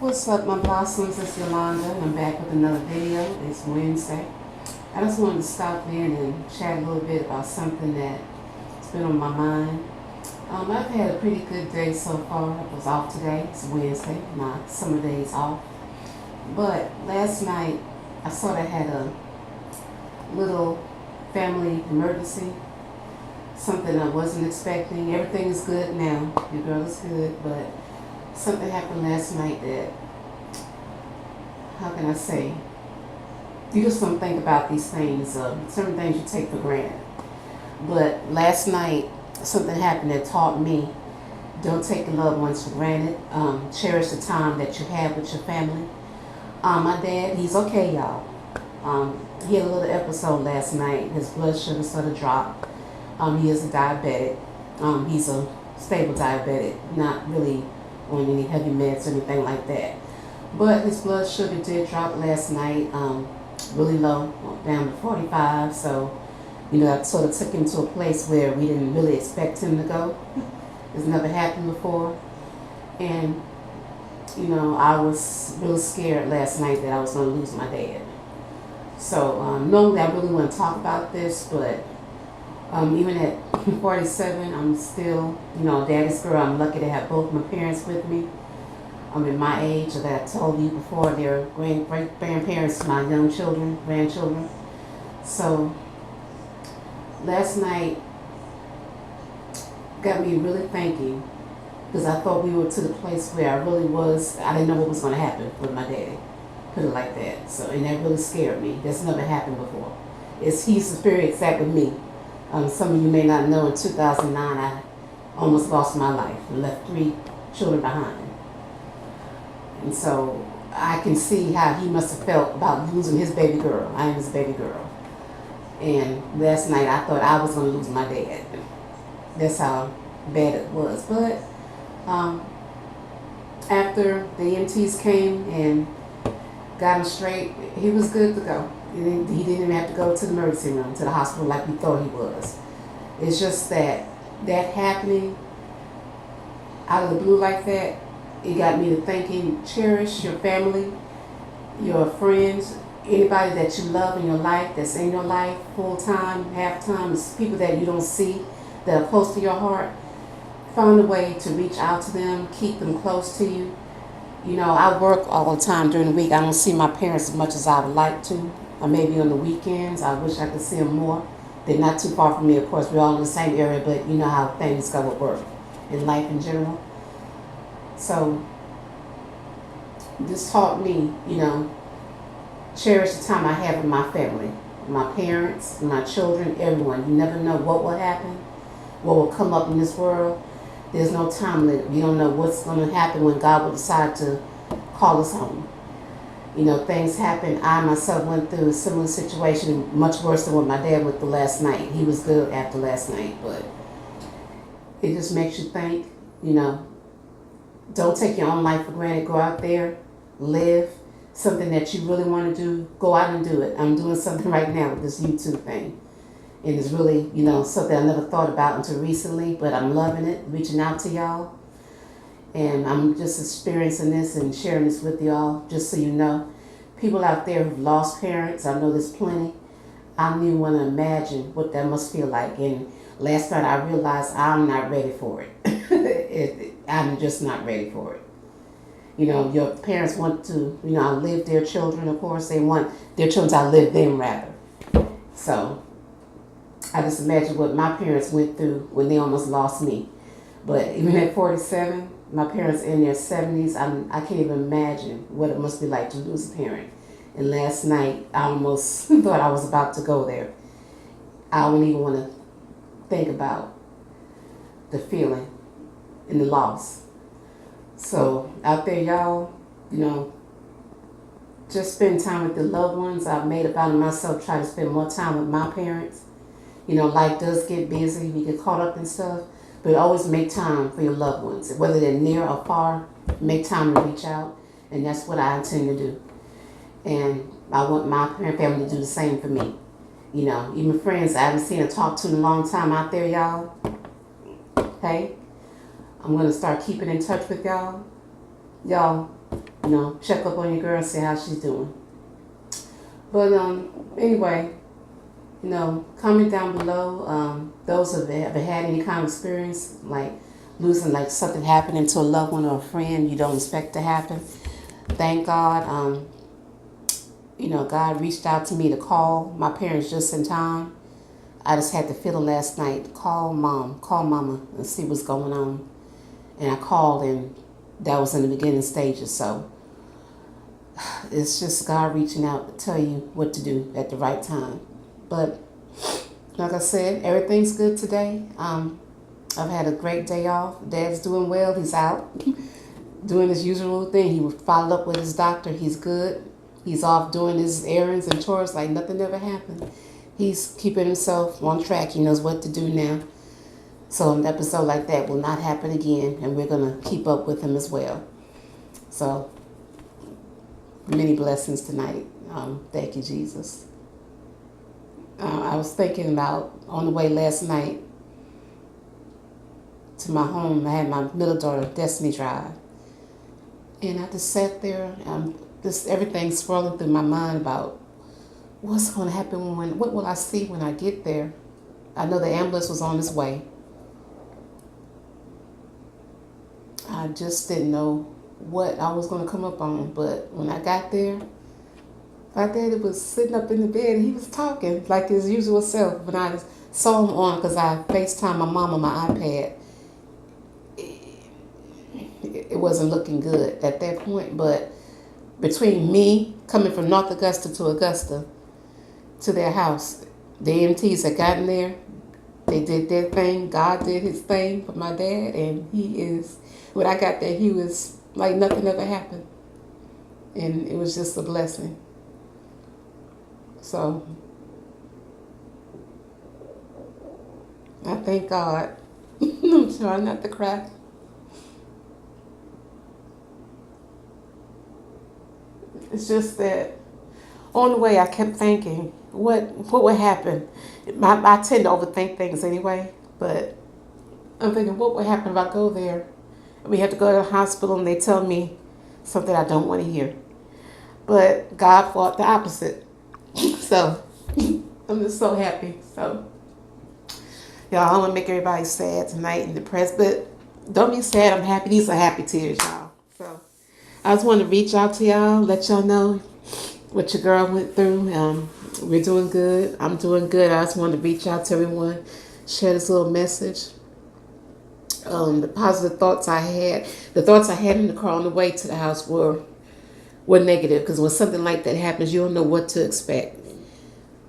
What's up, my blossoms? It's Yolanda, and I'm back with another video. It's Wednesday. I just wanted to stop in and chat a little bit about something that's been on my mind. I've had a pretty good day so far. I was off today. It's Wednesday, my summer days off. But last night, I sort of had a little family emergency. Something I wasn't expecting. Everything is good now. Your girl is good, but something happened last night that, how can I say, you just don't think about these things. Certain things you take for granted. But last night, something happened that taught me, don't take your loved ones for granted. Cherish the time that you have with your family. My dad, he's okay, y'all. He had a little episode last night. His blood sugar sort of dropped. He is a diabetic. He's a stable diabetic, not really on any heavy meds or anything like that. But his blood sugar did drop last night, really low, down to 45. So, that sort of took him to a place where we didn't really expect him to go. It's never happened before. And, I was really scared last night that I was going to lose my dad. So, normally I really want to talk about this, but even at 47, I'm still, daddy's girl. I'm lucky to have both my parents with me. I'm in my age, that I told you before, they're great-grandparents to my young children, grandchildren. So last night got me really thinking, because I thought we were to the place where I really was, I didn't know what was going to happen with my daddy, put it like that. So, and that really scared me. That's never happened before. He's the spirit exact with me. Some of you may not know, in 2009, I almost lost my life and left 3 children behind. And so I can see how he must have felt about losing his baby girl. I am his baby girl. And last night I thought I was going to lose my dad. That's how bad it was. But after the EMTs came and got him straight, he was good to go. He didn't even have to go to the emergency room, to the hospital like we thought he was. It's just that happening out of the blue like that, it got me to thinking, cherish your family, your friends, anybody that you love in your life, that's in your life, full-time, half-time, it's people that you don't see, that are close to your heart. Find a way to reach out to them, keep them close to you. I work all the time during the week. I don't see my parents as much as I would like to. Or maybe on the weekends, I wish I could see them more. They're not too far from me, of course. We're all in the same area, but you know how things go with work and life in general. So this taught me, cherish the time I have with my family, my parents, my children, everyone. You never know what will happen, what will come up in this world. There's no time limit. You don't know what's going to happen when God will decide to call us home. Things happen. I myself went through a similar situation, much worse than what my dad went through last night. He was good after last night, but it just makes you think, don't take your own life for granted. Go out there, live something that you really want to do. Go out and do it. I'm doing something right now with this YouTube thing. And it's really, something I never thought about until recently, but I'm loving it, reaching out to y'all. And I'm just experiencing this and sharing this with y'all, just so you know. People out there who've lost parents, I know there's plenty. I don't even want to imagine what that must feel like. And last night I realized I'm not ready for it. I'm just not ready for it. Your parents want to, outlive their children, of course. They want their children to outlive them, rather. So I just imagine what my parents went through when they almost lost me. But even at 47, my parents in their 70s, I can't even imagine what it must be like to lose a parent. And last night, I almost thought I was about to go there. I don't even want to think about the feeling and the loss. So out there, y'all, just spend time with the loved ones. I've made it about myself, try to spend more time with my parents. Life does get busy. We get caught up in stuff. But always make time for your loved ones. Whether they're near or far, make time to reach out. And that's what I intend to do. And I want my family to do the same for me. Even friends I haven't seen or talked to in a long time out there, y'all. Hey, I'm going to start keeping in touch with y'all. Y'all, check up on your girl and see how she's doing. But anyway, comment down below. Those have ever had any kind of experience like losing, like something happening to a loved one or a friend you don't expect to happen. Thank God. God reached out to me to call my parents just in time. I just had the feeling last night, call mama and see what's going on. And I called, and that was in the beginning stages. So it's just God reaching out to tell you what to do at the right time. But like I said, everything's good today. I've had a great day off. Dad's doing well. He's out doing his usual thing. He would follow up with his doctor. He's good. He's off doing his errands and chores like nothing ever happened. He's keeping himself on track. He knows what to do now. So an episode like that will not happen again, and we're going to keep up with him as well. So many blessings tonight. Thank you, Jesus. I was thinking about on the way last night to my home. I had my middle daughter Destiny drive, and I just sat there. Just everything swirling through my mind about what's going to happen what will I see when I get there. I know the ambulance was on its way. I just didn't know what I was going to come up on, but when I got there, my daddy was sitting up in the bed and he was talking like his usual self. When I saw him on, because I FaceTimed my mom on my iPad, it wasn't looking good at that point. But between me coming from North Augusta to their house, the EMTs had gotten there. They did their thing. God did his thing for my dad, and when I got there, he was like nothing ever happened. And it was just a blessing. So I thank God. I'm trying not to cry. It's just that on the way I kept thinking, what would happen? I tend to overthink things anyway, but I'm thinking, what would happen if I go there and we have to go to the hospital and they tell me something I don't want to hear? But God fought the opposite. So I'm just so happy. So y'all, I don't want to make everybody sad tonight and depressed, but don't be sad. I'm happy. These are happy tears, y'all. So I just want to reach out to y'all, let y'all know what your girl went through. We're doing good. I'm doing good. I just want to reach out to everyone, share this little message. The positive thoughts I had, in the car on the way to the house were negative, because when something like that happens, you don't know what to expect.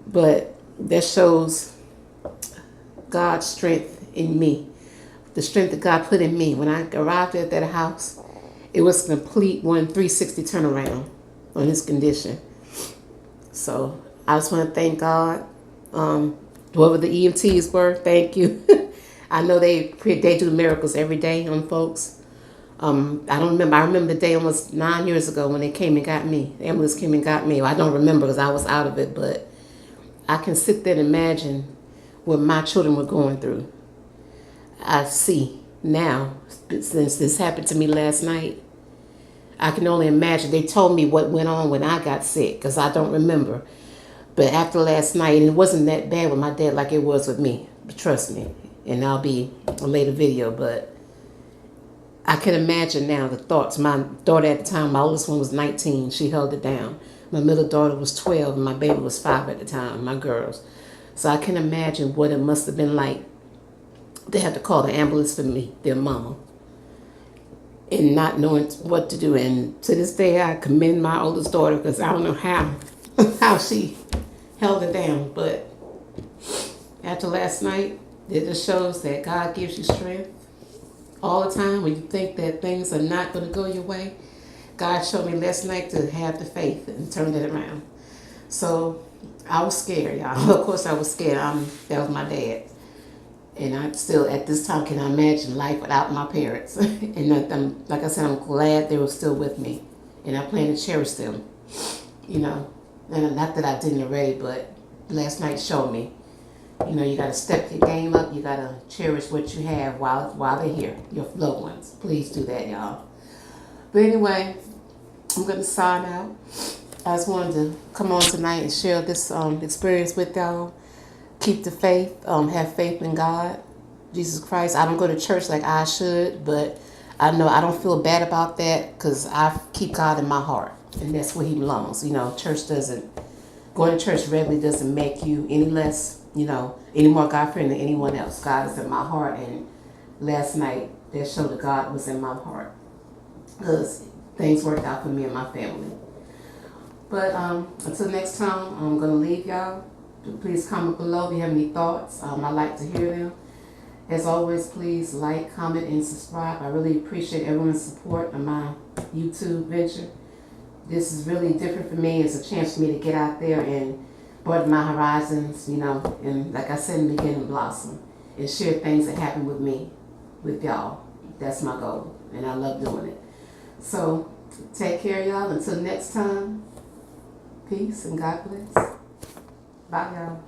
But that shows God's strength in me, the strength that God put in me. When I arrived at that house, it was a complete 360 turnaround on his condition. So I just want to thank God. Whoever the EMTs were, thank you. I know they do miracles every day on folks. I remember the day almost 9 years ago when they came and got me. The ambulance came and got me. Well, I don't remember because I was out of it, but I can sit there and imagine what my children were going through. I see now, since this happened to me last night, I can only imagine. They told me what went on when I got sick, because I don't remember. But after last night, and it wasn't that bad with my dad like it was with me, but trust me, and I'll be a later video, but I can imagine now the thoughts. My daughter at the time, my oldest one was 19, she held it down. My middle daughter was 12, and my baby was 5 at the time, my girls. So I can imagine what it must have been like. They had to call the ambulance for me, their mama, and not knowing what to do. And to this day, I commend my oldest daughter, because I don't know how she held it down. But after last night, it just shows that God gives you strength all the time when you think that things are not going to go your way. God showed me last night to have the faith and turn it around. So I was scared, y'all. Of course I was scared. That was my dad. And I still, at this time, can imagine life without my parents. And like I said, I'm glad they were still with me. And I plan to cherish them. And not that I didn't already, but last night showed me. You got to step your game up. You got to cherish what you have while they're here, your loved ones. Please do that, y'all. But anyway, I'm going to sign out. I just wanted to come on tonight and share this experience with y'all. Keep the faith. Have faith in God, Jesus Christ. I don't go to church like I should, but I know I don't feel bad about that because I keep God in my heart, and that's where He belongs. Church doesn't going to church regularly doesn't make you any less, any more God friendly than anyone else. God is in my heart, and last night that showed that God was in my heart because things worked out for me and my family. But until next time, I'm going to leave y'all. Please comment below if you have any thoughts. I'd like to hear them. As always, please like, comment, and subscribe. I really appreciate everyone's support on my YouTube venture. This is really different for me. It's a chance for me to get out there and broaden my horizons, and like I said in the beginning, blossom and share things that happen with me, with y'all. That's my goal, and I love doing it. So take care, y'all. Until next time, peace and God bless. Bye, y'all.